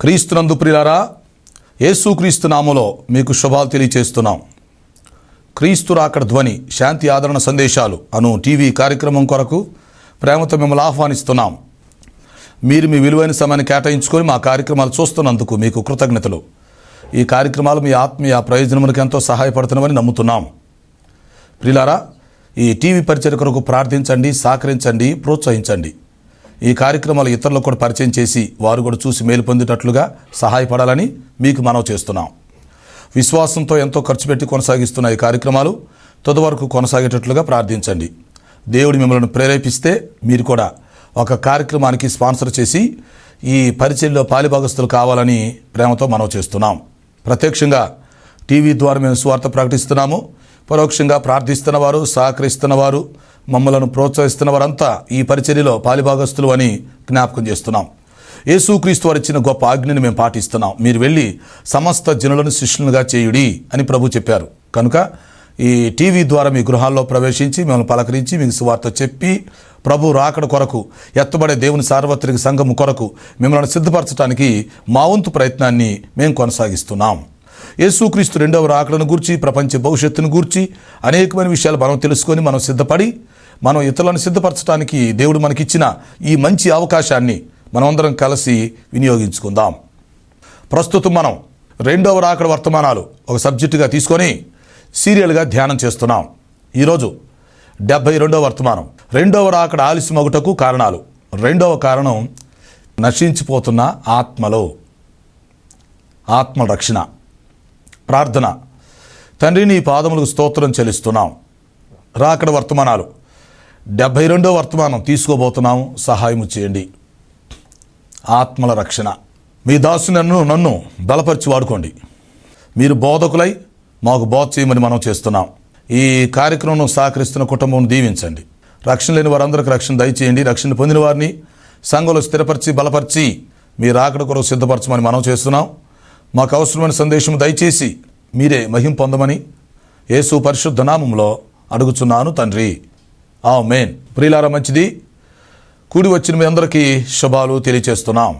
క్రీస్తునందు ప్రియులారా, యేసుక్రీస్తు నామములో మీకు శుభాలు తెలియచేస్తున్నాం. క్రీస్తు రాకడ ధ్వని శాంతి ఆదరణ సందేశాలు అను టీవీ కార్యక్రమం కొరకు ప్రేమతో మిమ్మల్ని ఆహ్వానిస్తున్నాం. మీరు మీ విలువైన సమయాన్ని కేటాయించుకొని మా కార్యక్రమాలు చూస్తున్నందుకు మీకు కృతజ్ఞతలు. ఈ కార్యక్రమాలు మీ ఆత్మీయ ప్రయోజనములకు ఎంతో సహాయపడుతున్నామని నమ్ముతున్నాం. ప్రియులారా, ఈ టీవీ పరిచర్య కొరకు ప్రార్థించండి, సహకరించండి, ప్రోత్సహించండి. ఈ కార్యక్రమాలు ఇతరులకు కూడా పరిచయం చేసి వారు కూడా చూసి మేలు పొందేటట్లుగా సహాయపడాలని మీకు మనవి చేస్తున్నాం. విశ్వాసంతో ఎంతో ఖర్చు పెట్టి కొనసాగిస్తున్న ఈ కార్యక్రమాలు తుది వరకు కొనసాగేటట్లుగా ప్రార్థించండి. దేవుడు మిమ్మల్ని ప్రేరేపిస్తే మీరు కూడా ఒక కార్యక్రమానికి స్పాన్సర్ చేసి ఈ పరిచర్యలో పాలిభాగస్తులు కావాలని ప్రేమతో మనవి చేస్తున్నాం. ప్రత్యక్షంగా టీవీ ద్వారా మేము సువార్త ప్రకటిస్తున్నాము. పరోక్షంగా ప్రార్థిస్తున్న వారు, సహకరిస్తున్న వారు, మమ్మలను ప్రోత్సహిస్తున్న వారంతా ఈ పరిచర్యలో పాలిభాగస్తులు అని జ్ఞాపకం చేస్తున్నాం. యేసుక్రీస్తు వారు ఇచ్చిన గొప్ప ఆజ్ఞని మేము పాటిస్తున్నాం. మీరు వెళ్ళి సమస్త జనులను శిష్యులుగా చేయుడి అని ప్రభు చెప్పారు. కనుక ఈ టీవీ ద్వారా మీ గృహాల్లో ప్రవేశించి మిమ్మల్ని పలకరించి మీకు సువార్త చెప్పి ప్రభు రాకడ కొరకు ఎత్తబడే దేవుని సార్వత్రిక సంఘము కొరకు మిమ్మల్ని సిద్ధపరచడానికి మా వంతు ప్రయత్నాన్ని మేము కొనసాగిస్తున్నాం. యేసుక్రీస్తు రెండవ రాకడను గూర్చి, ప్రపంచ భవిష్యత్తును గూర్చి అనేకమైన విషయాలు మనం తెలుసుకొని మనం సిద్ధపడి మనం ఇతరులను సిద్ధపరచడానికి దేవుడు మనకిచ్చిన ఈ మంచి అవకాశాన్ని మనమందరం కలిసి వినియోగించుకుందాం. ప్రస్తుతం మనం రెండవ రాకడ వర్తమానాలు ఒక సబ్జెక్టుగా తీసుకొని సీరియల్గా ధ్యానం చేస్తున్నాం. ఈరోజు 72వ వర్తమానం, రెండవ రాకడ ఆలస్యమగుటకు కారణాలు. రెండవ కారణం నశించిపోతున్న ఆత్మ రక్షణ. ప్రార్థన. తండ్రి, నీ పాదములకు స్తోత్రం చెల్లిస్తున్నాం. రాకడ వర్తమానాలు 72వ వర్తమానం తీసుకోబోతున్నాం. సహాయము చేయండి. ఆత్మల రక్షణ. మీ దాసుని నన్ను బలపరిచి వాడుకోండి. మీరు బోధకులై మాకు బోధ చేయమని మనం చేస్తున్నాం. ఈ కార్యక్రమం సహకరిస్తున్న కుటుంబం దీవించండి. రక్షణ లేని వారందరికీ రక్షణ దయచేయండి. రక్షణ పొందిన వారిని సంఘంలో స్థిరపరిచి బలపరిచి మీ రాకడ కొరకు సిద్ధపరచమని మనం చేస్తున్నాం. మాకు అవసరమైన సందేశం దయచేసి మీరే మహిమ పొందమని యేసు పరిశుద్ధ నామములో అడుగుచున్నాను తండ్రి, ఆమేన్. ప్రియులారా, మంచిది. కూడి వచ్చిన మీ అందరికీ శుభాలు తెలియచేస్తున్నాం.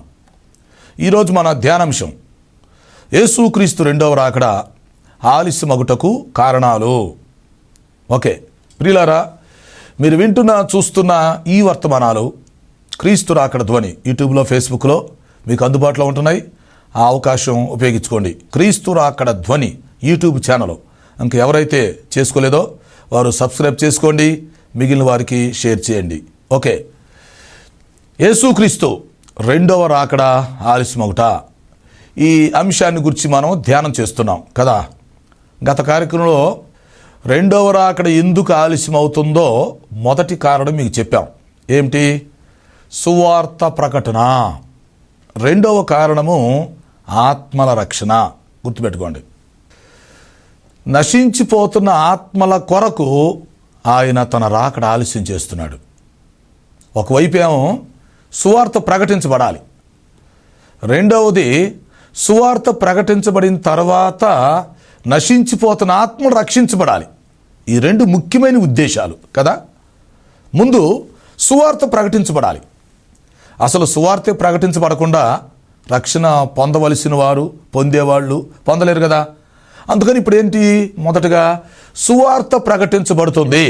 ఈరోజు మన ధ్యానాంశం యేసుక్రీస్తు రెండవ రాకడ ఆలస్యమగుటకు కారణాలు. ఓకే ప్రియులారా, మీరు వింటున్న చూస్తున్న ఈ వర్తమానాలు క్రీస్తు రాకడ ధ్వని యూట్యూబ్లో, ఫేస్బుక్లో మీకు అందుబాటులో ఉంటున్నాయి. ఆ అవకాశం ఉపయోగించుకోండి. క్రీస్తు రాకడ ధ్వని యూట్యూబ్ ఛానల్ ఇంకా ఎవరైతే చేసుకోలేదో వారు సబ్స్క్రైబ్ చేసుకోండి. మిగిలిన వారికి షేర్ చేయండి. ఓకే, యేసుక్రీస్తు రెండవ రాకడ ఆలస్యమగుట, ఈ అంశాన్ని గురించి మనం ధ్యానం చేస్తున్నాం కదా. గత కార్యక్రమంలో రెండవ రాకడ ఎందుకు ఆలస్యం అవుతుందో మొదటి కారణం మీకు చెప్పాం. ఏమిటి? సువార్త ప్రకటన. రెండవ కారణము ఆత్మల రక్షణ. గుర్తుపెట్టుకోండి. నశించిపోతున్న ఆత్మల కొరకు ఆయన తన రాకడ ఆలస్యం చేస్తున్నాడు. ఒకవైపు ఏమో సువార్త ప్రకటించబడాలి, రెండవది సువార్త ప్రకటించబడిన తర్వాత నశించిపోతున్న ఆత్మలు రక్షించబడాలి. ఈ రెండు ముఖ్యమైన ఉద్దేశాలు కదా. ముందు సువార్త ప్రకటించబడాలి. అసలు సువార్తే ప్రకటించబడకుండా రక్షణ పొందవలసిన వారు, పొందేవాళ్ళు పొందలేరు కదా. అందుకని ఇప్పుడు ఏంటి? మొదటగా సువార్త ప్రకటించబడుతుంది.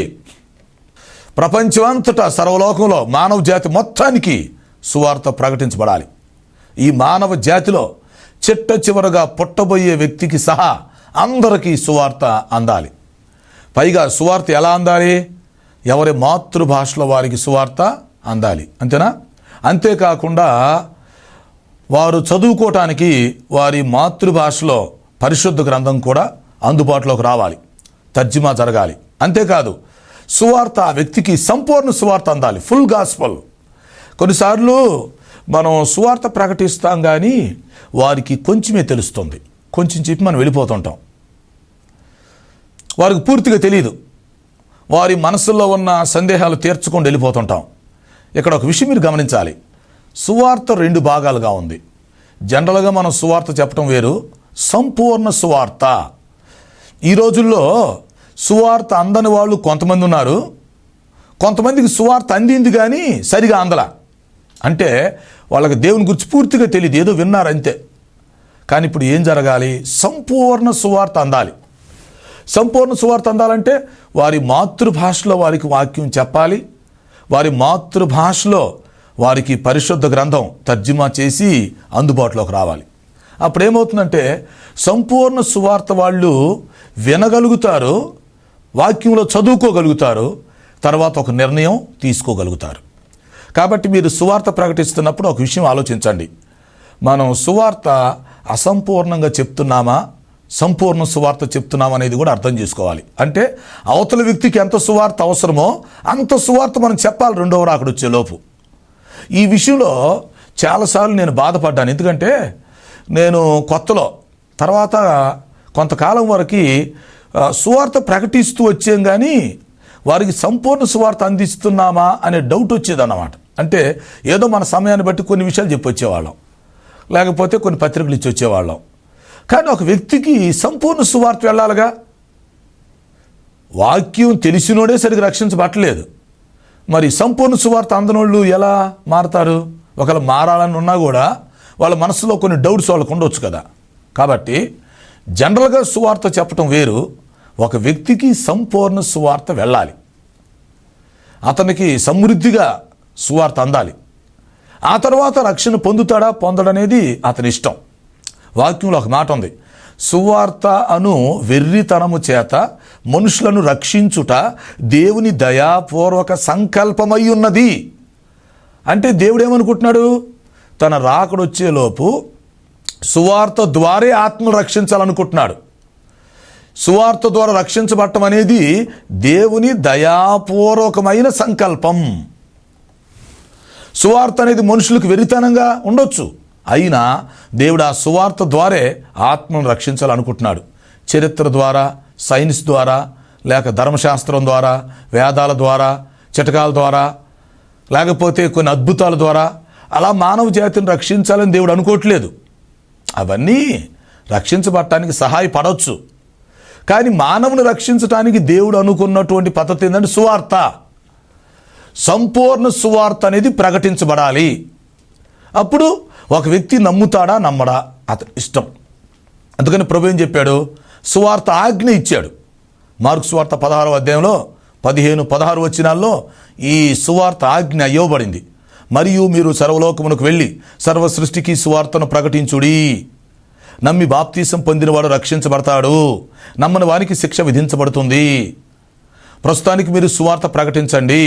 ప్రపంచమంతటా, సర్వలోకంలో మానవ జాతి మొత్తానికి సువార్త ప్రకటించబడాలి. ఈ మానవ జాతిలో చిట్ట చివరగా పుట్టబోయే వ్యక్తికి సహా అందరికీ సువార్త అందాలి. పైగా సువార్త ఎలా అందాలి? ఎవరి మాతృభాషలో వారికి సువార్త అందాలి. అంతేనా? అంతేకాకుండా వారు చదువుకోవటానికి వారి మాతృభాషలో పరిశుద్ధ గ్రంథం కూడా అందుబాటులోకి రావాలి, తర్జుమా జరగాలి. అంతేకాదు సువార్త ఆ వ్యక్తికి సంపూర్ణ సువార్త అందాలి, ఫుల్ గాస్పల్. కొన్నిసార్లు మనం సువార్త ప్రకటిస్తాం కానీ వారికి కొంచెమే తెలుస్తుంది. కొంచెం చెప్పి మనం వెళ్ళిపోతుంటాం. వారికి పూర్తిగా తెలియదు. వారి మనసులో ఉన్న సందేహాలు తీర్చుకొని వెళ్ళిపోతుంటాం. ఇక్కడ ఒక విషయం మీరు గమనించాలి. సువార్త రెండు భాగాలుగా ఉంది. జనరల్గా మనం సువార్త చెప్పడం వేరు, సంపూర్ణ సువార్త. ఈ రోజుల్లో సువార్త అందని వాళ్ళు కొంతమంది ఉన్నారు. కొంతమందికి సువార్త అందింది కానీ సరిగా అందల. అంటే వాళ్ళకి దేవుని గురించి పూర్తిగా తెలియదు, ఏదో విన్నారు అంతే. కానీ ఇప్పుడు ఏం జరగాలి? సంపూర్ణ సువార్త అందాలి. సంపూర్ణ సువార్త అందాలంటే వారి మాతృభాషలో వారికి వాక్యం చెప్పాలి. వారి మాతృభాషలో వారికి పరిశుద్ధ గ్రంథం తర్జుమా చేసి అందుబాటులోకి రావాలి. అప్పుడేమవుతుందంటే సంపూర్ణ సువార్త వాళ్ళు వినగలుగుతారు, వాక్యంలో చదువుకోగలుగుతారు, తర్వాత ఒక నిర్ణయం తీసుకోగలుగుతారు. కాబట్టి మీరు సువార్త ప్రకటిస్తున్నప్పుడు ఒక విషయం ఆలోచించండి. మనం సువార్త అసంపూర్ణంగా చెప్తున్నామా, సంపూర్ణ సువార్త చెప్తున్నామా అనేది కూడా అర్థం చేసుకోవాలి. అంటే అవతల వ్యక్తికి ఎంత సువార్త అవసరమో అంత సువార్త మనం చెప్పాలి రెండవ రాకడ వచ్చే లోపు. ఈ విషయంలో చాలాసార్లు నేను బాధపడ్డాను. ఎందుకంటే నేను కొత్తలో తర్వాత కొంతకాలం వరకు సువార్త ప్రకటిస్తూ వచ్చాం, కానీ వారికి సంపూర్ణ సువార్త అందిస్తున్నామా అనే డౌట్ వచ్చేదన్నమాట. అంటే ఏదో మన సమయాన్ని బట్టి కొన్ని విషయాలు చెప్పి వచ్చేవాళ్ళం, లేకపోతే కొన్ని పత్రికలు ఇచ్చి వచ్చేవాళ్ళం. కానీ ఒక వ్యక్తికి సంపూర్ణ సువార్త వెళ్ళాలిగా. వాక్యం తెలిసినోడే సరిగ్గా రక్షించబట్టలేదు, మరి సంపూర్ణ సువార్త అందనోళ్ళు ఎలా మారతారు? ఒకవేళ మారాలని ఉన్నా కూడా వాళ్ళ మనసులో కొన్ని డౌట్స్ వాళ్ళకు ఉండొచ్చు కదా. కాబట్టి జనరల్గా సువార్త చెప్పటం వేరు, ఒక వ్యక్తికి సంపూర్ణ సువార్త వెళ్ళాలి, అతనికి సమృద్ధిగా సువార్త అందాలి. ఆ తర్వాత రక్షణ పొందుతాడా పొందడనేది అతని ఇష్టం. వాక్యంలో ఒక మాట ఉంది, సువార్త అను వెర్రితనము చేత మనుషులను రక్షించుట దేవుని దయాపూర్వక సంకల్పమై ఉన్నది. అంటే దేవుడు ఏమనుకుంటున్నాడు? తన రాకడొచ్చేలోపు సువార్త ద్వారే ఆత్మను రక్షించాలనుకుంటున్నాడు. సువార్త ద్వారా రక్షించబడటం అనేది దేవుని దయాపూర్వకమైన సంకల్పం. సువార్త అనేది మనుషులకు వెరితనంగా ఉండొచ్చు, అయినా దేవుడు ఆ సువార్త ద్వారే ఆత్మను రక్షించాలనుకుంటున్నాడు. చరిత్ర ద్వారా, సైన్స్ ద్వారా, లేక ధర్మశాస్త్రం ద్వారా, వేదాల ద్వారా, చిటకాల ద్వారా, లేకపోతే కొన్ని అద్భుతాల ద్వారా అలా మానవ జాతిని రక్షించాలని దేవుడు అనుకోవట్లేదు. అవన్నీ రక్షించబడటానికి సహాయపడవచ్చు, కానీ మానవుని రక్షించడానికి దేవుడు అనుకున్నటువంటి పద్ధతి ఏంటంటే సువార్త. సంపూర్ణ సువార్త అనేది ప్రకటించబడాలి. అప్పుడు ఒక వ్యక్తి నమ్ముతాడా నమ్మడా అతని ఇష్టం. అందుకని ప్రభు ఏం చెప్పాడు? సువార్త ఆజ్ఞ ఇచ్చాడు. మార్కు సువార్త 16వ అధ్యాయంలో 15-16 వచనాల్లో ఈ సువార్త ఆజ్ఞ ఇవ్వబడింది. మరియు మీరు సర్వలోకమునకు వెళ్ళి సర్వ సృష్టికి సువార్తను ప్రకటించుడి. నమ్మి బాప్తీసం పొందినవాడు రక్షించబడతాడు, నమ్మని వారికి శిక్ష విధించబడుతుంది. ప్రస్తుతానికి మీరు సువార్త ప్రకటించండి,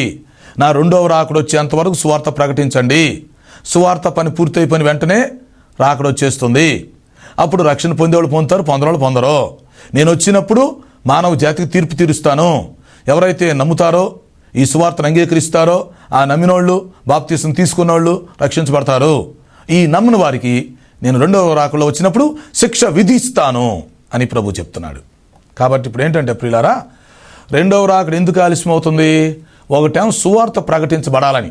నా రెండవ రాకడ వచ్చేంతవరకు సువార్త ప్రకటించండి. సువార్త పని పూర్తయిపోయిన వెంటనే రాకడ వచ్చేస్తుంది. అప్పుడు రక్షణ పొందేవాళ్ళు పొందుతారు, పొందనవాళ్ళు పొందరు. నేను వచ్చినప్పుడు మానవ జాతికి తీర్పు తీరుస్తాను. ఎవరైతే నమ్ముతారో, ఈ సువార్తను అంగీకరిస్తారో, ఆ నమ్మినోళ్ళు, బాప్తీసం తీసుకున్నోళ్ళు రక్షించబడతారు. ఈ నమ్మని వారికి నేను రెండవ రాకడలో వచ్చినప్పుడు శిక్ష విధిస్తాను అని ప్రభు చెప్తున్నాడు. కాబట్టి ఇప్పుడు ఏంటంటే ప్రియులారా, రెండవ రాకడ ఎందుకు ఆలస్యం అవుతుంది? ఒకటేమో సువార్త ప్రకటించబడాలని,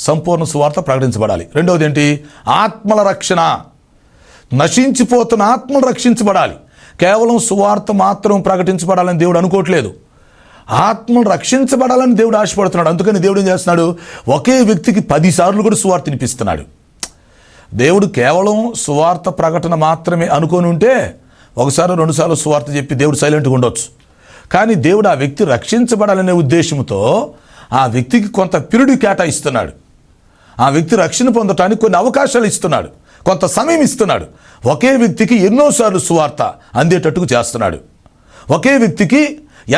సంపూర్ణ సువార్త ప్రకటించబడాలి. రెండవది ఏంటి? ఆత్మల రక్షణ. నశించిపోతున్న ఆత్మలు రక్షించబడాలి. కేవలం సువార్త మాత్రం ప్రకటించబడాలని దేవుడు అనుకోవట్లేదు, ఆత్మలు రక్షించబడాలని దేవుడు ఆశపడుతున్నాడు. అందుకని దేవుడు ఏం చేస్తున్నాడు? ఒకే వ్యక్తికి 10 సార్లు కూడా సువార్త వినిపిస్తున్నాడు. దేవుడు కేవలం సువార్త ప్రకటన మాత్రమే అనుకొని ఉంటే 1-2 సార్లు సువార్త చెప్పి దేవుడు సైలెంట్గా ఉండొచ్చు. కానీ దేవుడు ఆ వ్యక్తి రక్షించబడాలనే ఉద్దేశంతో ఆ వ్యక్తికి కొంత పీరియడ్ కేటాయిస్తున్నాడు. ఆ వ్యక్తి రక్షణ పొందటానికి కొన్ని అవకాశాలు ఇస్తున్నాడు, కొంత సమయం ఇస్తున్నాడు. ఒకే వ్యక్తికి ఎన్నోసార్లు సువార్త అందేటట్టుకు చేస్తున్నాడు. ఒకే వ్యక్తికి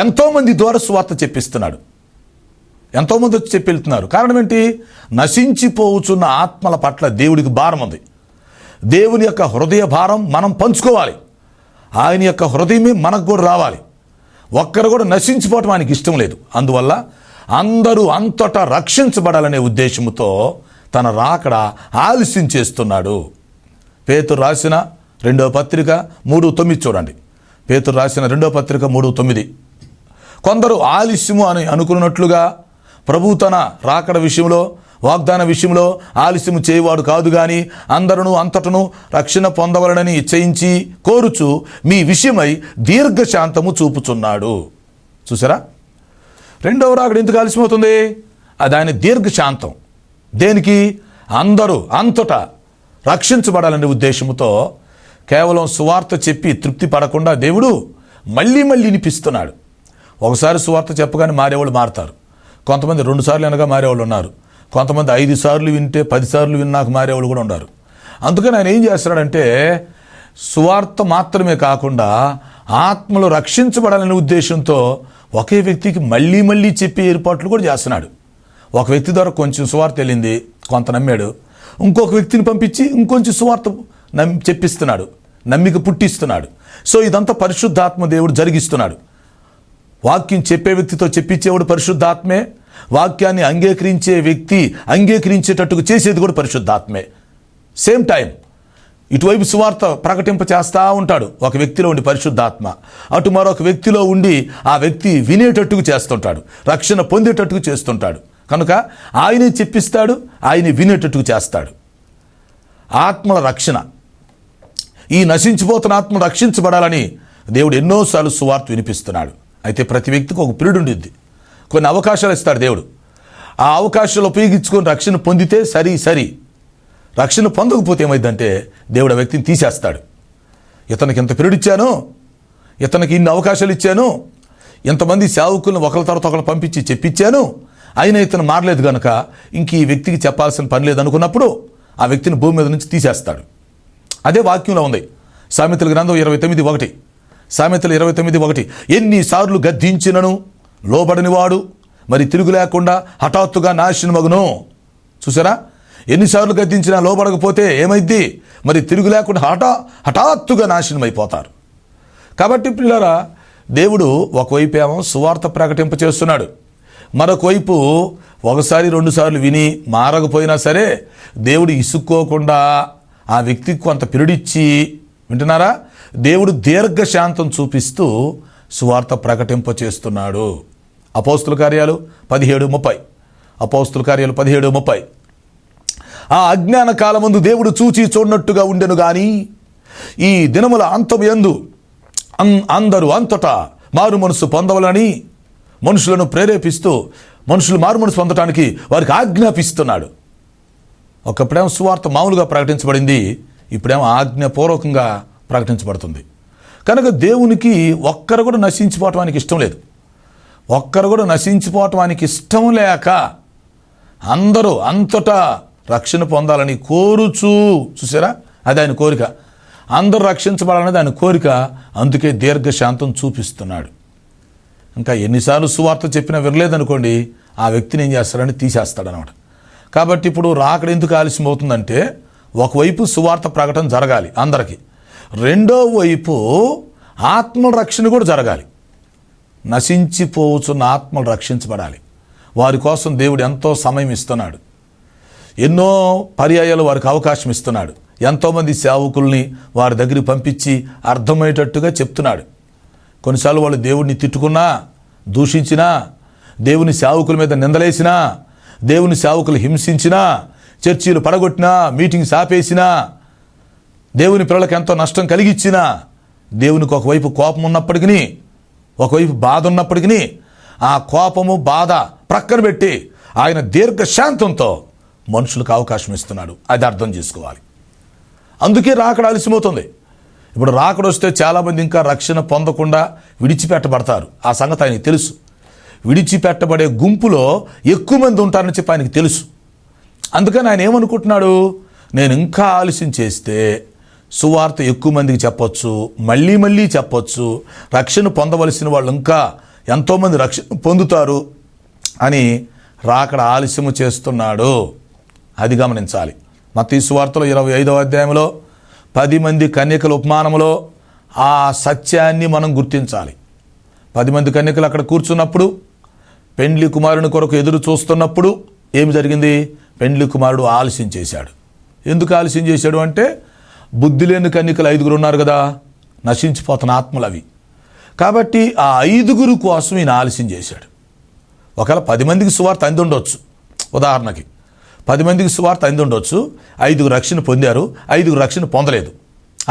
ఎంతోమంది ద్వారా సువార్త చెప్పిస్తున్నాడు. ఎంతోమంది వచ్చి చెప్పి వెళ్తున్నారు. కారణం ఏంటి? నశించిపోవచ్చున్న ఆత్మల పట్ల దేవుడికి భారం ఉంది. దేవుని యొక్క హృదయ భారం మనం పంచుకోవాలి. ఆయన యొక్క హృదయమే మనకు కూడా రావాలి. ఒక్కరు కూడా నశించిపోవటం ఆయనకి ఇష్టం లేదు. అందువల్ల అందరూ అంతటా రక్షించబడాలనే ఉద్దేశంతో తన రాకడ ఆలస్యం చేస్తున్నాడు. పేతురు రాసిన 2వ పత్రిక 3:9 చూడండి. పేతురు రాసిన 2వ పత్రిక 3:9. కొందరు ఆలస్యము అని అనుకున్నట్లుగా ప్రభు తన రాకడ విషయంలో, వాగ్దాన విషయంలో ఆలస్యము చేయవాడు కాదు, కానీ అందరూ అంతటను రక్షణ పొందవలనని ఇచ్చయించి కోరుచు మీ విషయమై దీర్ఘశాంతము చూపుచున్నాడు. చూసారా? రెండవ రాకడ ఎందుకు ఆలస్యం అవుతుంది? అది ఆయన దీర్ఘశాంతం. దేనికి? అందరూ అంతటా రక్షించబడాలనే ఉద్దేశంతో కేవలం సువార్త చెప్పి తృప్తి పడకుండా దేవుడు మళ్ళీ మళ్ళీ వినిపిస్తున్నాడు. ఒకసారి సువార్త చెప్పగానే మారేవాళ్ళు మారతారు. కొంతమంది 2 సార్లు వినగా మారేవాళ్ళు ఉన్నారు. కొంతమంది 5 సార్లు వింటే 10 సార్లు విన్నాక మారేవాళ్ళు కూడా ఉన్నారు. అందుకని ఆయన ఏం చేస్తున్నాడంటే సువార్త మాత్రమే కాకుండా ఆత్మలు రక్షించబడాలనే ఉద్దేశంతో ఒకే వ్యక్తికి మళ్ళీ మళ్ళీ చెప్పే ఏర్పాట్లు కూడా చేస్తున్నాడు. ఒక వ్యక్తి ద్వారా కొంచెం సువార్త వెళ్ళింది, కొంత నమ్మాడు. ఇంకొక వ్యక్తిని పంపించి ఇంకొంచెం సువార్త చెప్పిస్తున్నాడు, నమ్మిక పుట్టిస్తున్నాడు. సో ఇదంతా పరిశుద్ధాత్మ దేవుడు జరిగిస్తున్నాడు. వాక్యం చెప్పే వ్యక్తితో చెప్పించేవాడు పరిశుద్ధాత్మే, వాక్యాన్ని అంగీకరించే వ్యక్తి అంగీకరించేటట్టుగా చేసేది కూడా పరిశుద్ధాత్మే. సేమ్ టైం ఇటువైపు సువార్త ప్రకటింప చేస్తూ ఉంటాడు ఒక వ్యక్తిలో ఉండి పరిశుద్ధాత్మ, అటు మరొక వ్యక్తిలో ఉండి ఆ వ్యక్తి వినేటట్టుగా చేస్తుంటాడు, రక్షణ పొందేటట్టుగా చేస్తుంటాడు. కనుక ఆయనే చెప్పిస్తాడు, ఆయనే వినేటట్టుగా చేస్తాడు. ఆత్మల రక్షణ, ఈ నశించిపోతున్న ఆత్మ రక్షించబడాలని దేవుడు ఎన్నోసార్లు సువార్త వినిపిస్తున్నాడు. అయితే ప్రతి వ్యక్తికి ఒక పీరియడ్ ఉండిద్ది, కొన్ని అవకాశాలు ఇస్తాడు దేవుడు. ఆ అవకాశాలు ఉపయోగించుకొని రక్షణ పొందితే సరి, రక్షణ పొందకపోతే ఏమైందంటే దేవుడు ఆ వ్యక్తిని తీసేస్తాడు. ఇతనికి ఇంత పీరియడ్ ఇచ్చాను, ఇతనికి ఇన్ని అవకాశాలు ఇచ్చాను, ఇంతమంది సేవకులను ఒకరి తర్వాత ఒకరు పంపించి చెప్పించాను, అయినా ఇతను మారలేదు కనుక ఇంక ఈ వ్యక్తికి చెప్పాల్సిన పని లేదనుకున్నప్పుడు ఆ వ్యక్తిని భూమి మీద నుంచి తీసేస్తాడు. అదే వాక్యంలో ఉంది. సామెతల గ్రంథం 29:1, సామెతలు 29:1, ఎన్నిసార్లు గద్దించినను లోబడనివాడు మరి తిరుగు లేకుండా హఠాత్తుగా నాశనమగును. చూసారా, ఎన్నిసార్లు గద్దించినా లోబడకపోతే ఏమైద్ది, మరి తిరుగు లేకుండా హఠాత్తుగా నాశనం అయిపోతారు. కాబట్టి పిల్లరా, దేవుడు ఒకవైపు ఏమో సువార్త ప్రకటింప చేస్తున్నాడు, మరొక వైపు 1 సారి 2 సార్లు విని మారకపోయినా సరే దేవుడు ఇసుక్కోకుండా ఆ వ్యక్తికి కొంత పిరిడిచ్చి, వింటున్నారా, దేవుడు దీర్ఘశాంతం చూపిస్తూ సువార్త ప్రకటింప చేస్తున్నాడు. అపోస్తుల కార్యాలు 17:30, అపోస్తుల కార్యాలు 17:30, ఆ అజ్ఞాన కాలమందు దేవుడు చూచి చూడనట్టుగా ఉండెను గాని ఈ దినముల అంతముయందు అందరూ అంతటా మారు మనసు పొందవలని మనుషులను ప్రేరేపిస్తూ మనుషులు మారు మనసు పొందటానికి వారికి ఆజ్ఞాపిస్తున్నాడు. ఒకప్పుడేమో సువార్త మామూలుగా ప్రకటించబడింది, ఇప్పుడేమో ఆజ్ఞాపూర్వకంగా ప్రకటించబడుతుంది. కనుక దేవునికి ఒక్కరు కూడా నశించిపోవటానికి ఇష్టం లేదు. ఒక్కరు కూడా నశించిపోవటానికి ఇష్టం లేక అందరూ అంతటా రక్షణ పొందాలని కోరుచూ, చూసారా, అది ఆయన కోరిక. అందరూ రక్షించబడాలనేది ఆయన కోరిక. అందుకే దీర్ఘశాంతం చూపిస్తున్నాడు. ఇంకా ఎన్నిసార్లు సువార్త చెప్పినా వినలేదనుకోండి, ఆ వ్యక్తిని ఏం చేస్తాడని తీసేస్తాడనమాట. కాబట్టి ఇప్పుడు రాకడ ఎందుకు ఆలస్యం అవుతుందంటే, ఒకవైపు సువార్త ప్రకటన జరగాలి అందరికీ, రెండో వైపు ఆత్మల రక్షణ కూడా జరగాలి. నశించిపోవచ్చున్న ఆత్మలు రక్షించబడాలి. వారి కోసం దేవుడు ఎంతో సమయం ఇస్తున్నాడు, ఎన్నో పర్యాయాలు వారికి అవకాశం ఇస్తున్నాడు. ఎంతోమంది సేవకుల్ని వారి దగ్గరికి పంపించి అర్థమయ్యేటట్టుగా చెప్తున్నాడు. కొన్నిసార్లు వాళ్ళు దేవుడిని తిట్టుకున్నా, దూషించినా, దేవుని సేవకుల మీద నిందలేసినా, దేవుని సేవకులు హింసించినా, చర్చీలు పడగొట్టినా, మీటింగ్స్ ఆపేసినా, దేవుని పిల్లలకు ఎంతో నష్టం కలిగించినా, దేవునికి ఒకవైపు కోపం ఉన్నప్పటికీ, ఒకవైపు బాధ ఉన్నప్పటికీ, ఆ కోపము బాధ ప్రక్కన పెట్టి ఆయన దీర్ఘశాంతంతో మనుషులకు అవకాశం ఇస్తున్నాడు. అది అర్థం చేసుకోవాలి. అందుకే రాకడ ఆలస్యమవుతుంది. ఇప్పుడు రాకడ వస్తే చాలామంది ఇంకా రక్షణ పొందకుండా విడిచిపెట్టబడతారు. ఆ సంగతి ఆయనకి తెలుసు. విడిచిపెట్టబడే గుంపులో ఎక్కువ మంది ఉంటారని చెప్పి ఆయనకి తెలుసు. అందుకని ఆయన ఏమనుకుంటున్నాడు, నేను ఇంకా ఆలస్యం చేస్తే సువార్త ఎక్కువ మందికి చెప్పొచ్చు, మళ్ళీ మళ్ళీ చెప్పొచ్చు, రక్షణ పొందవలసిన వాళ్ళు ఇంకా ఎంతోమంది రక్షణ పొందుతారు అని రాకడ ఆలస్యము చేస్తున్నాడు. అది గమనించాలి. మత్తయి సువార్తలో 25వ అధ్యాయంలో 10 మంది కన్యకల ఉపమానంలో ఆ సత్యాన్ని మనం గుర్తించాలి. 10 మంది కన్యకలు అక్కడ కూర్చున్నప్పుడు, పెండ్లి కుమారుని కొరకు ఎదురు చూస్తున్నప్పుడు ఏమి జరిగింది, పెండ్లి కుమారుడు ఆలస్యం చేశాడు. ఎందుకు ఆలస్యం చేశాడు అంటే, బుద్ధి లేని కన్యకలు 5 ఉన్నారు కదా, నశించిపోతున్న ఆత్మలు అవి. కాబట్టి ఆ 5 కోసం ఈయన ఆలస్యం చేశాడు. ఒకవేళ 10 మందికి సువార్త అంది ఉండొచ్చు, ఉదాహరణకి 10 మందికి సువార్త అంది ఉండొచ్చు, 5 రక్షణ పొందారు, 5 రక్షణ పొందలేదు.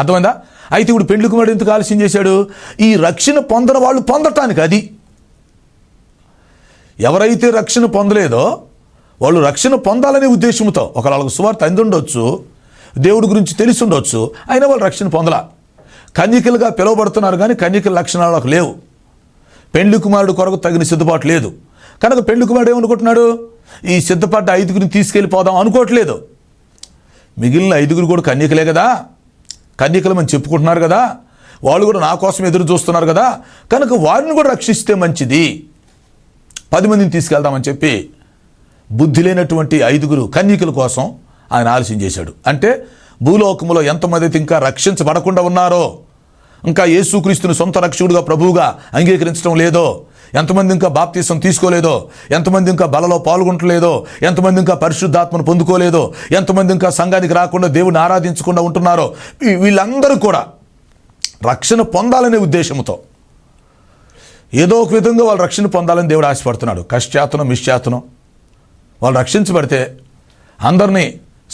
అర్థమైందా? అయితే ఇప్పుడు పెండ్లి కుమారుడు ఎందుకు ఆలస్యం చేశాడు, ఈ రక్షణ పొందని వాళ్ళు పొందటానికి. అది ఎవరైతే రక్షణ పొందలేదో వాళ్ళు రక్షణ పొందాలనే ఉద్దేశంతో ఒకవేళ వాళ్ళకు సువార్త అంది ఉండొచ్చు, దేవుడి గురించి తెలిసి ఉండొచ్చు, అయినా వాళ్ళు రక్షణ పొందలా. కన్యకలుగా పిలువబడుతున్నారు కానీ కన్యకల లక్షణాలకు లేవు. పెండ్లి కుమారుడు కొరకు తగిన సిద్ధపాటు లేదు కనుక పెండ్లి కుమారుడు ఏమనుకుంటున్నాడు, ఈ సిద్ధపడ్డ 5గురిని తీసుకెళ్ళిపోదాం అనుకోవట్లేదు. మిగిలిన 5గురు కూడా కన్యకలే కదా, కన్యకలమని చెప్పుకుంటున్నారు కదా, వాళ్ళు కూడా నా కోసం ఎదురు చూస్తున్నారు కదా, కనుక వారిని కూడా రక్షిస్తే మంచిది, 10 మందిని తీసుకెళ్దామని చెప్పి బుద్ధి లేనటువంటి 5గురు కన్యకల కోసం ఆయన ఆలస్యం చేశాడు. అంటే భూలోకములో ఎంతమంది అయితే ఇంకా రక్షించబడకుండా ఉన్నారో, ఇంకా యేసుక్రీస్తుని సొంత రక్షకుడుగా ప్రభువుగా అంగీకరించడం లేదో, ఎంతమంది ఇంకా బాప్తీసం తీసుకోలేదో, ఎంతమంది ఇంకా బలలో పాల్గొనట్లేదో, ఎంతమంది ఇంకా పరిశుద్ధాత్మను పొందుకోలేదో, ఎంతమంది ఇంకా సంఘానికి రాకుండా దేవుని ఆరాధించకుండా ఉంటున్నారో, వీళ్ళందరూ కూడా రక్షణ పొందాలనే ఉద్దేశంతో ఏదో ఒక విధంగా వాళ్ళు రక్షణ పొందాలని దేవుడు ఆశపడుతున్నాడు. కష్టాతనం మిశ్చాతనం వాళ్ళు రక్షించబడితే అందరినీ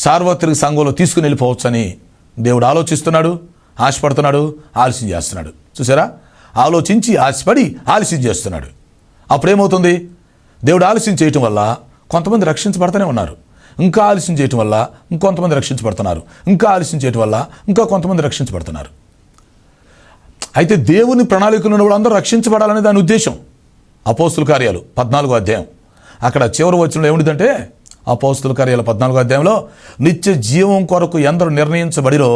సార్వత్రిక సంఘంలో తీసుకుని వెళ్ళిపోవచ్చని దేవుడు ఆలోచిస్తున్నాడు, ఆశపడుతున్నాడు, ఆలస్యం చేస్తున్నాడు. చూసారా, ఆలోచించి ఆశపడి ఆలస్యం చేస్తున్నాడు. అప్పుడేమవుతుంది, దేవుడు ఆలస్యం చేయటం వల్ల కొంతమంది రక్షించబడుతూనే ఉన్నారు, ఇంకా ఆలస్యం చేయటం వల్ల ఇంకొంతమంది రక్షించబడుతున్నారు, ఇంకా ఆలస్యం చేయటం వల్ల ఇంకా కొంతమంది రక్షించబడుతున్నారు. అయితే దేవుని ప్రణాళికలో ఉన్న వాళ్ళందరూ రక్షించబడాలనే దాని ఉద్దేశం. అపోస్తుల కార్యాలు 14వ అధ్యాయం అక్కడ చివరి వచనంలో ఏమిటిదంటే, అపోస్తుల కార్యాల 14వ అధ్యాయంలో నిత్య జీవం కొరకు ఎందరూ నిర్ణయించబడిరో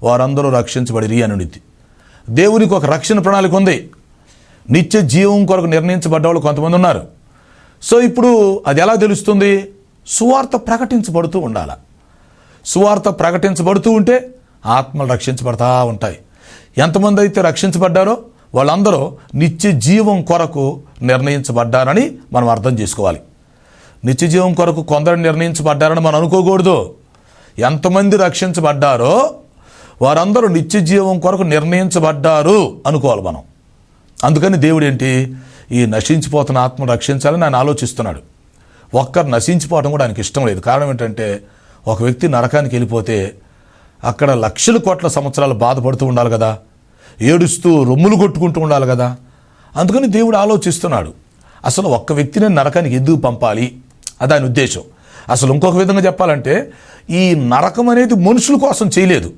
వారందరూ రక్షించబడిరి అని ఉంది. దేవునికి ఒక రక్షణ ప్రణాళిక ఉంది. నిత్య జీవం కొరకు నిర్ణయించబడ్డ వాళ్ళు కొంతమంది ఉన్నారు. సో ఇప్పుడు అది ఎలా తెలుస్తుంది, సువార్త ప్రకటించబడుతూ ఉండాలి. సువార్త ప్రకటించబడుతూ ఉంటే ఆత్మలు రక్షించబడతా ఉంటాయి. ఎంతమంది అయితే రక్షించబడ్డారో వాళ్ళందరూ నిత్య జీవం కొరకు నిర్ణయించబడ్డారని మనం అర్థం చేసుకోవాలి. నిత్య జీవం కొరకు కొందరు నిర్ణయించబడ్డారని మనం అనుకోకూడదు. ఎంతమంది రక్షించబడ్డారో వారందరూ నిత్య జీవం కొరకు నిర్ణయించబడ్డారు అనుకోవాలి మనం. అందుకని దేవుడు ఏంటి, ఈ నశించిపోతున్న ఆత్మను రక్షించాలని ఆయన ఆలోచిస్తున్నాడు. ఒక్కరు నశించిపోవడం కూడా ఆయనకి ఇష్టం లేదు. కారణం ఏంటంటే, ఒక వ్యక్తి నరకానికి వెళ్ళిపోతే అక్కడ లక్షల కోట్ల సంవత్సరాలు బాధపడుతూ ఉండాలి కదా, ఏడుస్తూ రొమ్ములు కొట్టుకుంటూ ఉండాలి కదా. అందుకని దేవుడు ఆలోచిస్తున్నాడు, అసలు ఒక్క వ్యక్తిని నరకానికి ఎందుకు పంపాలి, అది ఆయన ఉద్దేశం. అసలు ఇంకొక విధంగా చెప్పాలంటే, ఈ నరకం అనేది మనుషుల కోసం చేయలేదు.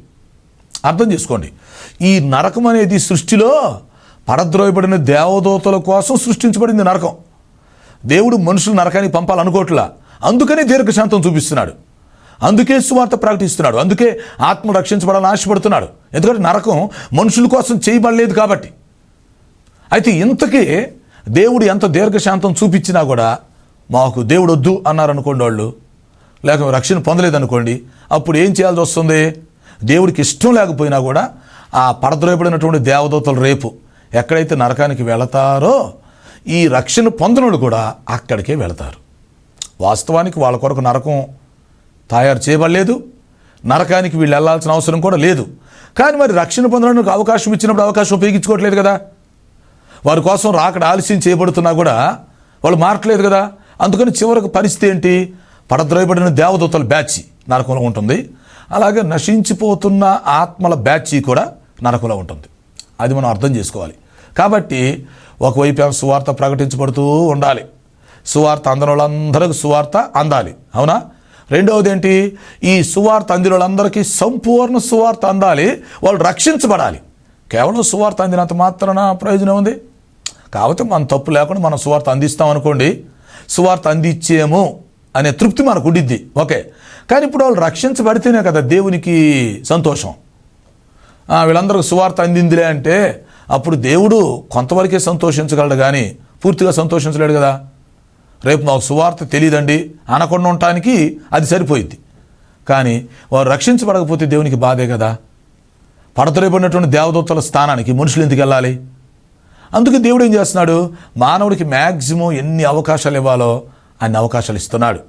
అర్థం చేసుకోండి, ఈ నరకం అనేది సృష్టిలో పడద్రోయబడిన దేవదూతల కోసం సృష్టించబడింది నరకం. దేవుడు మనుషులు నరకానికి పంపాలనుకోవట్లా. అందుకనే దీర్ఘశాంతం చూపిస్తున్నాడు, అందుకే సువార్త ప్రకటిస్తున్నాడు, అందుకే ఆత్మ రక్షించబడాలని ఆశపడుతున్నాడు. ఎందుకంటే నరకం మనుషుల కోసం చేయబడలేదు కాబట్టి. అయితే ఇంతకీ దేవుడు ఎంత దీర్ఘశాంతం చూపించినా కూడా మాకు దేవుడు వద్దు అన్నారనుకోండి వాళ్ళు, లేక రక్షణ పొందలేదనుకోండి, అప్పుడు ఏం చేయాల్సి వస్తుంది, దేవుడికి ఇష్టం లేకపోయినా కూడా ఆ పడద్రోయబడినటువంటి దేవదూతలు రేపు ఎక్కడైతే నరకానికి వెళతారో ఈ రక్షణ పొందనుడు కూడా అక్కడికే వెళతారు. వాస్తవానికి వాళ్ళ కొరకు నరకం తయారు చేయబడలేదు, నరకానికి వీళ్ళు వెళ్ళాల్సిన అవసరం కూడా లేదు. కానీ మరి రక్షణ పొందడానికి అవకాశం ఇచ్చినప్పుడు అవకాశం ఉపయోగించుకోవట్లేదు కదా. వారి కోసం రాకడ ఆలస్యం చేయబడుతున్నా కూడా వాళ్ళు మారట్లేదు కదా. అందుకని చివరికి పరిస్థితి ఏంటి, పడద్రోయబడిన దేవదూతల బ్యాచ్ నరకంలో ఉంటుంది, అలాగే నశించిపోతున్న ఆత్మల బ్యాచ్ కూడా నరకంలో ఉంటుంది. అది మనం అర్థం చేసుకోవాలి. కాబట్టి ఒకవైపు సువార్త ప్రకటించబడుతూ ఉండాలి, సువార్త అందని వాళ్ళందరికీ సువార్త అందాలి, అవునా. రెండవది ఏంటి, ఈ సువార్త అందిన వాళ్ళందరికీ సంపూర్ణ సువార్త అందాలి, వాళ్ళు రక్షించబడాలి. కేవలం సువార్త అందినంత మాత్రాన ప్రయోజనం ఉంది. కాకపోతే మన తప్పు లేకుండా మనం సువార్త అందిస్తాం అనుకోండి, సువార్త అందించేమో అనే తృప్తి మనకు ఉండిద్ది, ఓకే. కానీ ఇప్పుడు వాళ్ళు రక్షించబడితేనే కదా దేవునికి సంతోషం. వీళ్ళందరికీ సువార్త అందిందిలే అంటే అప్పుడు దేవుడు కొంతవరకే సంతోషించగలడు కానీ పూర్తిగా సంతోషించలేడు కదా. రేపు మాకు సువార్త తెలియదండి అనకుండా ఉండటానికి అది సరిపోయిద్ది. కానీ వారు రక్షించబడకపోతే దేవునికి బాధే కదా. పడతరేపడినటువంటి దేవదూతల స్థానానికి మనుషులు ఎందుకు వెళ్ళాలి. అందుకే దేవుడు ఏం చేస్తున్నాడు, మానవుడికి మ్యాక్సిమం ఎన్ని అవకాశాలు ఇవ్వాలో అన్ని అవకాశాలు ఇస్తున్నాడు.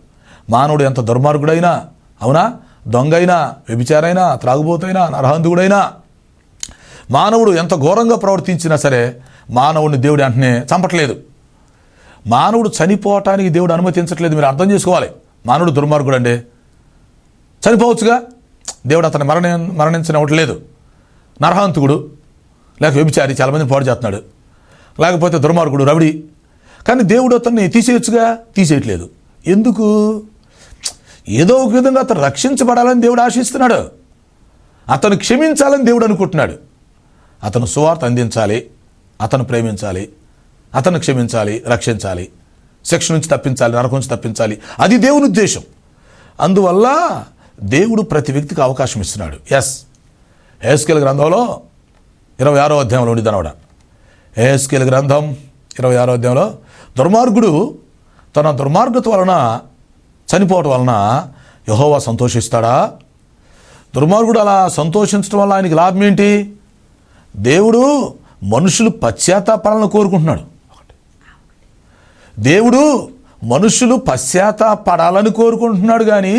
మానవుడు ఎంత దుర్మార్గుడైనా, అవునా, దొంగ అయినా, వ్యభిచారైనా, త్రాగుబోతైనా, నరహంతుడైనా, మానవుడు ఎంత ఘోరంగా ప్రవర్తించినా సరే మానవుడిని దేవుడు వెంటనే చంపట్లేదు. మానవుడు చనిపోవటానికి దేవుడు అనుమతించట్లేదు. మీరు అర్థం చేసుకోవాలి. మానవుడు దుర్మార్గుడు అండి, చనిపోవచ్చుగా, దేవుడు అతన్ని మరణించనివ్వట్లేదు. నరహంతుకుడు లేక వ్యభిచారి చాలామందిని పాడు చేస్తున్నాడు, లేకపోతే దుర్మార్గుడు రవిడి, కానీ దేవుడు అతన్ని తీసేయచ్చుగా, తీసేయట్లేదు. ఎందుకు? ఏదో ఒక విధంగా అతను రక్షించబడాలని దేవుడు ఆశిస్తున్నాడు. అతను క్షమించాలని దేవుడు అనుకుంటున్నాడు. అతను సువార్త అందించాలి, అతను ప్రేమించాలి, అతను క్షమించాలి, రక్షించాలి, శిక్ష నుంచి తప్పించాలి, నరకం నుంచి తప్పించాలి. అది దేవుని ఉద్దేశం. అందువల్ల దేవుడు ప్రతి వ్యక్తికి అవకాశం ఇస్తున్నాడు. యెహెజ్కేలు గ్రంథంలో 26వ అధ్యాయంలో ఉండిద్ది అనమాట. యెహెజ్కేలు గ్రంథం 26వ అధ్యాయంలో దుర్మార్గుడు తన దుర్మార్గత వలన చనిపోవటం వలన యెహోవా సంతోషిస్తాడా? దుర్మార్గుడు అలా సంతోషించడం వల్ల ఆయనకి లాభం ఏంటి? దేవుడు మనుషులు పశ్చాత్తాపడాలని కోరుకుంటున్నాడు. దేవుడు మనుషులు పశ్చాత్తాపడాలని కోరుకుంటున్నాడు, కానీ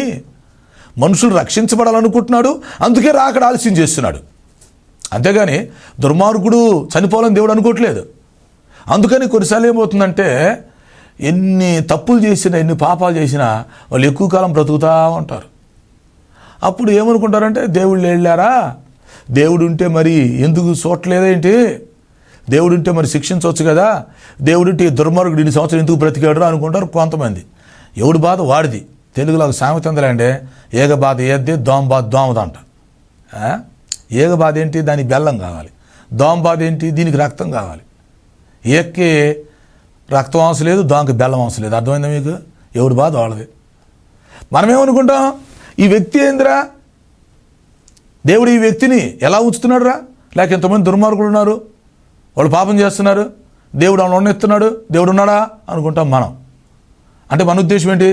మనుషులు రక్షించబడాలనుకుంటున్నాడు. అందుకే రాకడ ఆలస్యం చేస్తున్నాడు. అంతేగాని దుర్మార్గుడు చనిపోవాలని దేవుడు అనుకోవట్లేదు. అందుకని కొన్నిసార్లు ఏమవుతుందంటే, ఎన్ని తప్పులు చేసినా, ఎన్ని పాపాలు చేసినా వాళ్ళు ఎక్కువ కాలం బ్రతుకుతూ ఉంటారు. అప్పుడు ఏమనుకుంటారంటే, దేవుళ్ళు వెళ్ళారా, దేవుడు ఉంటే మరి ఎందుకు చూడలేదేంటి, దేవుడు ఉంటే మరి శిక్షించవచ్చు కదా, దేవుడుంటే ఈ దుర్మార్గుడు ఇన్ని సంవత్సరాలు ఎందుకు బ్రతికాడు అనుకుంటారు కొంతమంది. ఎవడు బాధ వాడిది. తెలుగులో సామెత ఉందిలేండి, ఏగ బాధ ఏద్ది, దోమ బాధ దోమదంట. ఏగ బాధ ఏంటి? దానికి బెల్లం కావాలి. దోమ బాధ ఏంటి? దీనికి రక్తం కావాలి. ఏక్కి రక్తం అవసరం లేదు, దోమకి బెల్లం అవసరం లేదు. అర్థమైందా మీకు? ఎవడు బాధ వాళ్ళది. మనమేమనుకుంటాం, ఈ వ్యక్తి ఏందిరా, దేవుడు ఈ వ్యక్తిని ఎలా ఉంచుతున్నాడు రా, లేక ఎంతమంది దుర్మార్గులు ఉన్నారు, వాళ్ళు పాపం చేస్తున్నారు, దేవుడు వాళ్ళని ఉన్నెత్తున్నాడు, దేవుడు ఉన్నాడా అనుకుంటాం మనం. అంటే మన ఉద్దేశం ఏంటి?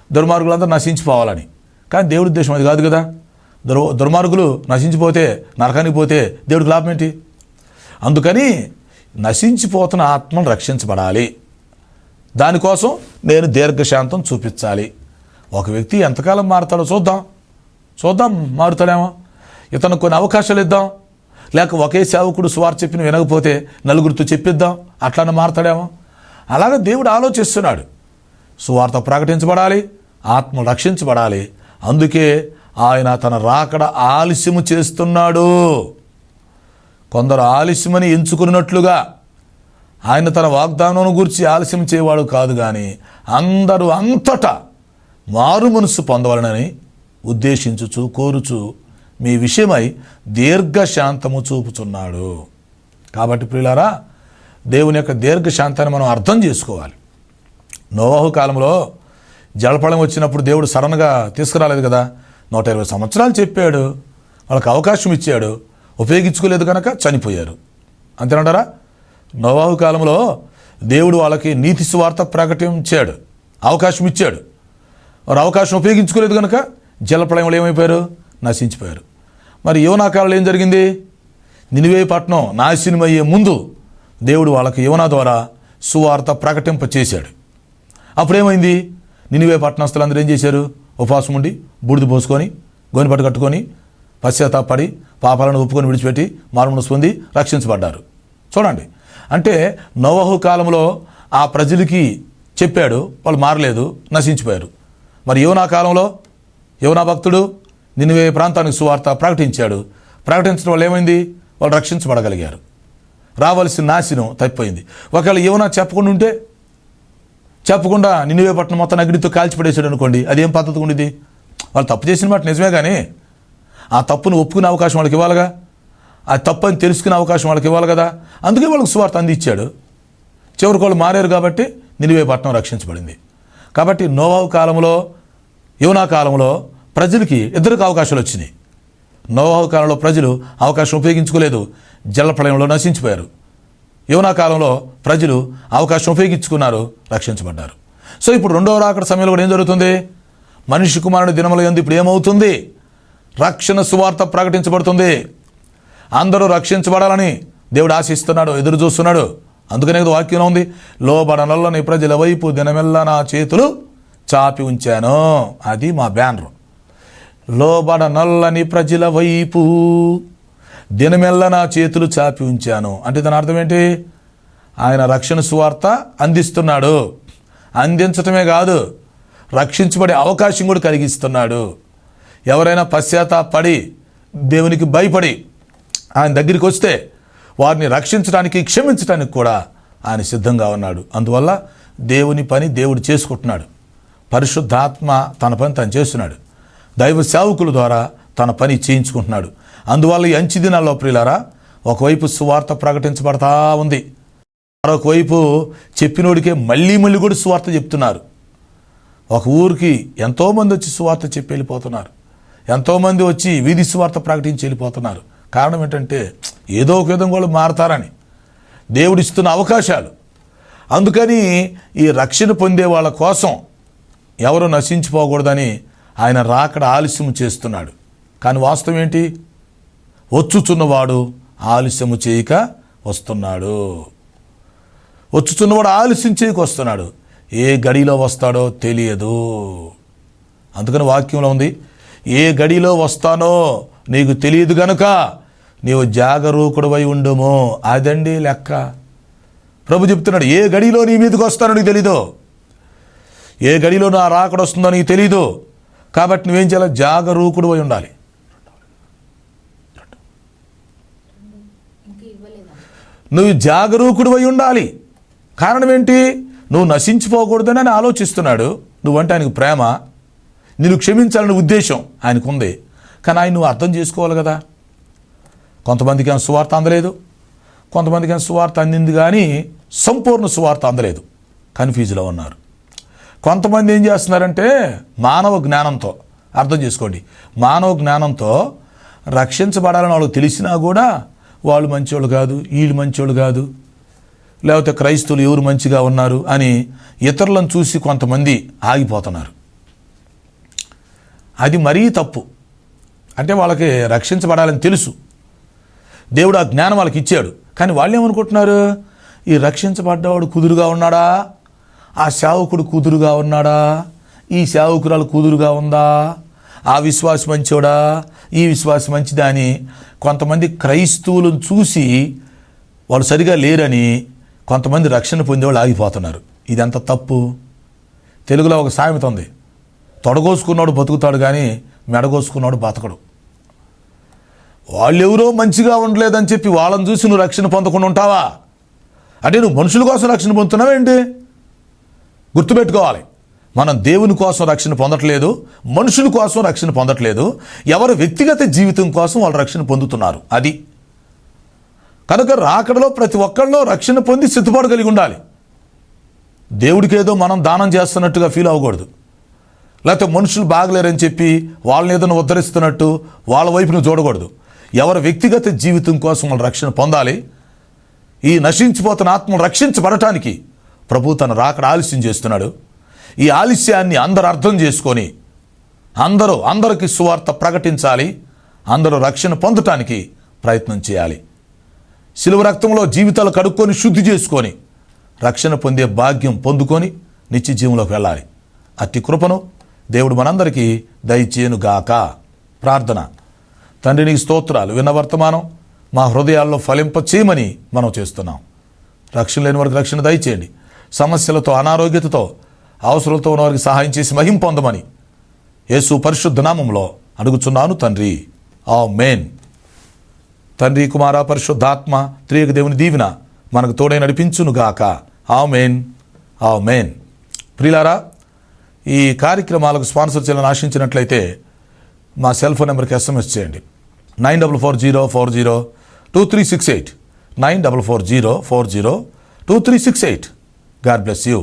దుర్మార్గులంతా నశించిపోవాలని. కానీ దేవుడి ఉద్దేశం అది కాదు కదా. దుర్మార్గులు నశించిపోతే, నరకానికి పోతే దేవుడికి లాభం ఏంటి? అందుకని నశించిపోతున్న ఆత్మను రక్షించబడాలి. దానికోసం నేను దీర్ఘశాంతం చూపించాలి. ఒక వ్యక్తి ఎంతకాలం మారుతాడో చూద్దాం మారుతాడేమో. ఇతను కొన్ని అవకాశాలు ఇద్దాం. లేక ఒకే సేవకుడు సువార్త చెప్పిన వినకపోతే నలుగురితో చెప్పిద్దాం, అట్లానే మారుతాడేమో. అలాగే దేవుడు ఆలోచిస్తున్నాడు. సువార్త ప్రకటించబడాలి, ఆత్మ రక్షించబడాలి. అందుకే ఆయన తన రాకడ ఆలస్యము చేస్తున్నాడు. కొందరు ఆలస్యమని ఎంచుకున్నట్లుగా ఆయన తన వాగ్దానం గురించి ఆలస్యం చేయవాడు కాదు, కానీ అందరూ అంతటా మారు మనసు పొందవాలని ఉద్దేశించుచు కోరుచు మీ విషయమై దీర్ఘశాంతము చూపుచున్నాడు. కాబట్టి ప్రియులారా, దేవుని యొక్క దీర్ఘశాంతాన్ని మనం అర్థం చేసుకోవాలి. నోవాహు కాలంలో జలప్రళయం వచ్చినప్పుడు దేవుడు సడన్గా తీసుకురాలేదు కదా. 120 సంవత్సరాలు చెప్పాడు, వాళ్ళకి అవకాశం ఇచ్చాడు, ఉపయోగించుకోలేదు కనుక చనిపోయారు. అంతేనంటారా? నోవాహు కాలంలో దేవుడు వాళ్ళకి నీతి సువార్త ప్రకటించాడు, అవకాశం ఇచ్చాడు. వారు అవకాశం ఉపయోగించుకోలేదు కనుక జలప్రళయంలో ఏమైపోయారు? నశించిపోయారు. మరి యోనా కాలంలో ఏం జరిగింది? నినివే పట్టణం నాశనమయ్యే ముందు దేవుడు వాళ్ళకి యోనా ద్వారా సువార్త ప్రకటింపచేశాడు. అప్పుడేమైంది? నినివే పట్టణస్తులందరూ ఏం చేశారు? ఉపవాసం ఉండి బూడిద పోసుకొని గోనిపట్టు కట్టుకొని పశ్చాత్తాపడి పాపాలను ఒప్పుకొని విడిచిపెట్టి మారుమనసు పొంది రక్షించబడ్డారు. చూడండి, అంటే నోవహు కాలంలో ఆ ప్రజలకి చెప్పాడు, వాళ్ళు మారలేదు, నశించిపోయారు. మరి యోనా కాలంలో యోనా భక్తుడు నినివే ప్రాంతానికి సువార్త ప్రకటించాడు. ప్రకటించడం వల్ల ఏమైంది? వాళ్ళు రక్షించబడగలిగారు. రావాల్సిన నాశనం తప్పిపోయింది. ఒకవేళ యోనా చెప్పకుండా నినివే పట్టణం మొత్తం అగ్నితో కాల్చిపడేసాడు అనుకోండి, అదేం పద్ధతి ఉండేది? వాళ్ళు తప్పు చేసిన మాట నిజమే, కానీ ఆ తప్పును ఒప్పుకునే అవకాశం వాళ్ళకి ఇవ్వాలిగా, ఆ తప్పు అని తెలుసుకునే అవకాశం వాళ్ళకి ఇవ్వాలి కదా. అందుకే వాళ్ళకి సువార్త అందించాడు. చివరికి వాళ్ళు మారారు కాబట్టి నినివే పట్టణం రక్షించబడింది. కాబట్టి నోవాహు కాలంలో యోనా కాలంలో ప్రజలకి ఇద్దరికి అవకాశాలు వచ్చినాయి. నోవాహు కాలంలో ప్రజలు అవకాశం ఉపయోగించుకోలేదు, జలప్రళయంలో నశించిపోయారు. యోనా కాలంలో ప్రజలు అవకాశం ఉపయోగించుకున్నారు, రక్షించబడ్డారు. సో ఇప్పుడు రెండవ రాకడ సమయంలో కూడా ఏం జరుగుతుంది? మనిషి కుమారుని దినముల యందు ఇప్పుడు ఏమవుతుంది? రక్షణ సువార్త ప్రకటించబడుతుంది. అందరూ రక్షించబడాలని దేవుడు ఆశిస్తున్నాడు, ఎదురు చూస్తున్నాడు. అందుకనే వాక్యం ఉంది, లోబడనల్లని ప్రజల వైపు దినమెల్లా నా చేతులు చాపి ఉంచాను. అది మా బ్యానర్. లోబడనల్లని ప్రజల వైపు దినమెల్లా నా చేతులు చాపి ఉంచాను అంటే దాని అర్థం ఏంటి? ఆయన రక్షణ సువార్త అందిస్తున్నాడు. అందించటమే కాదు, రక్షించబడే అవకాశం కూడా కలిగిస్తున్నాడు. ఎవరైనా పశ్చాత్తాపడి దేవునికి భయపడి ఆయన దగ్గరికి వస్తే వారిని రక్షించడానికి, క్షమించడానికి కూడా ఆయన సిద్ధంగా ఉన్నాడు. అందువల్ల దేవుని పని దేవుడు చేసుకుంటున్నాడు. పరిశుద్ధాత్మ తన పని తను చేస్తున్నాడు. దైవ సేవకుల ద్వారా తన పని చేయించుకుంటున్నాడు. అందువల్ల ఈ అంచె దినాల్లో ప్రియులారా, ఒకవైపు సువార్త ప్రకటించబడతా ఉంది, మరొక వైపు చెప్పినోడికే మళ్ళీ మళ్ళీ కూడా సువార్త చెప్తున్నారు. ఒక ఊరికి ఎంతోమంది వచ్చి సువార్త చెప్పి వెళ్ళిపోతున్నారు, ఎంతోమంది వచ్చి వీధి సువార్త ప్రకటించి వెళ్ళిపోతున్నారు. కారణం ఏంటంటే ఏదో ఒక విధంగా వాళ్ళు మారతారని, దేవుడిస్తున్న అవకాశాలు. అందుకని ఈ రక్షణ పొందే వాళ్ళ కోసం ఎవరు నశించిపోకూడదని ఆయన రాకడ ఆలస్యం చేస్తున్నాడు. కానీ వాస్తవం ఏంటి? వచ్చుచున్నవాడు ఆలస్యము చేయక వస్తున్నాడు. వచ్చుచున్నవాడు ఆలస్యం చేయక వస్తున్నాడు. ఏ గడిలో వస్తాడో తెలియదు. అందుకని వాక్యంలో ఉంది, ఏ గడిలో వస్తానో నీకు తెలియదు గనుక నీవు జాగరూకుడవై ఉండుము. అదండి లెక్క. ప్రభు చెప్తున్నాడు, ఏ గడిలో నీ మీదకి వస్తానో నీకు తెలీదు, ఏ గడిలో నా రాకడ వస్తుందో నీకు తెలీదు. కాబట్టి నువ్వేం చేయాలి? జాగరూకుడవై ఉండాలి. నువ్వు జాగరూకుడవై ఉండాలి. కారణం ఏంటి? నువ్వు నశించిపోకూడదని ఆయన ఆలోచిస్తున్నాడు. నువ్వంటే ఆయనకు ప్రేమ, నిన్ను క్షమించాలనే ఉద్దేశం ఆయనకుంది. కానీ ఆయన నువ్వు అర్థం చేసుకోవాలి కదా. కొంతమందికి ఆయన సువార్త అందలేదు, కొంతమందికి ఆయన సువార్త అందింది కానీ సంపూర్ణ సువార్త అందలేదు, కన్ఫ్యూజ్లో ఉన్నారు. కొంతమంది ఏం చేస్తున్నారంటే మానవ జ్ఞానంతో, అర్థం చేసుకోండి, మానవ జ్ఞానంతో రక్షించబడాలని వాళ్ళకి తెలిసినా కూడా వాళ్ళు మంచోళ్ళు కాదు, వీళ్ళు మంచోళ్ళు కాదు, లేకపోతే క్రైస్తవులు ఎవరు మంచిగా ఉన్నారు అని ఇతరులను చూసి కొంతమంది ఆగిపోతున్నారు. అది మరీ తప్పు. అంటే వాళ్ళకి రక్షించబడాలని తెలుసు, దేవుడు ఆ జ్ఞానం వాళ్ళకి ఇచ్చాడు. కానీ వాళ్ళు ఏమనుకుంటున్నారు? ఈ రక్షించబడ్డవాడు కుదురుగా ఉన్నాడా, ఆ సేవకుడు కుదురుగా ఉన్నాడా, ఈ సేవకురాలు కుదురుగా ఉందా, ఆ విశ్వాసం మంచోడా, ఈ విశ్వాసం మంచిదా అని కొంతమంది క్రైస్తవులను చూసి వాళ్ళు సరిగా లేరని కొంతమంది రక్షణ పొందేవాళ్ళు ఆగిపోతున్నారు. ఇదంతా తప్పు. తెలుగులో ఒక సామెత ఉంది, తొడగోసుకున్నాడు బతుకుతాడు కానీ మెడగోసుకున్నాడు బతకడు. వాళ్ళెవరో మంచిగా ఉండలేదని చెప్పి వాళ్ళని చూసి నువ్వు రక్షణ పొందకుండా ఉంటావా? అంటే నువ్వు మనుషుల కోసం రక్షణ పొందుతున్నావేంటి? గుర్తుపెట్టుకోవాలి, మనం దేవుని కోసం రక్షణ పొందట్లేదు, మనుషుల కోసం రక్షణ పొందట్లేదు. ఎవరి వ్యక్తిగత జీవితం కోసం వాళ్ళు రక్షణ పొందుతున్నారు. అది కనుక రాకడలో ప్రతి ఒక్కళ్ళలో రక్షణ పొంది సిద్ధపాటు కలిగి ఉండాలి. దేవుడికి ఏదో మనం దానం చేస్తున్నట్టుగా ఫీల్ అవ్వకూడదు, లేకపోతే మనుషులు బాగలేరని చెప్పి వాళ్ళని ఏదైనా ఉద్ధరిస్తున్నట్టు వాళ్ళ వైపును చూడకూడదు. ఎవరి వ్యక్తిగత జీవితం కోసం వాళ్ళు రక్షణ పొందాలి. ఈ నశించిపోతున్న ఆత్మను రక్షించబడటానికి ప్రభు తన రాకడ ఆలస్యం చేస్తున్నాడు. ఈ ఆలస్యాన్ని అందరూ అర్థం చేసుకొని అందరికీ సువార్త ప్రకటించాలి, అందరూ రక్షణ పొందటానికి ప్రయత్నం చేయాలి. శిలువ రక్తంలో జీవితాలు కడుక్కొని శుద్ధి చేసుకొని రక్షణ పొందే భాగ్యం పొందుకొని నిత్య జీవంలోకి వెళ్ళాలి. అట్టి కృపను దేవుడు మనందరికీ దయచేయునుగాక. ప్రార్థన. తండ్రి నీకు స్తోత్రాలు, విన్న వర్తమానం మా హృదయాల్లో ఫలింప చేయమని మనం చేస్తున్నాం. రక్షణ లేని వారికి రక్షణ దయచేయండి. సమస్యలతో, అనారోగ్యతతో, అవసరాలతో ఉన్నవారికి సహాయం చేసి మహిం పొందమని యేసు పరిశుద్ధ నామంలో అడుగుచున్నాను తండ్రి. ఆమేన్. తండ్రి, కుమార, పరిశుద్ధాత్మ త్రియక దేవుని దీవెన మనకు తోడై నడిపించునుగాక. ఆమేన్, ఆమేన్. ప్రియులారా, ఈ కార్యక్రమాలకు స్పాన్సర్ చేయాలని ఆశించినట్లయితే మా సెల్ ఫోన్ నెంబర్కి SMS చేయండి. 9440402368 9440402368. God bless you.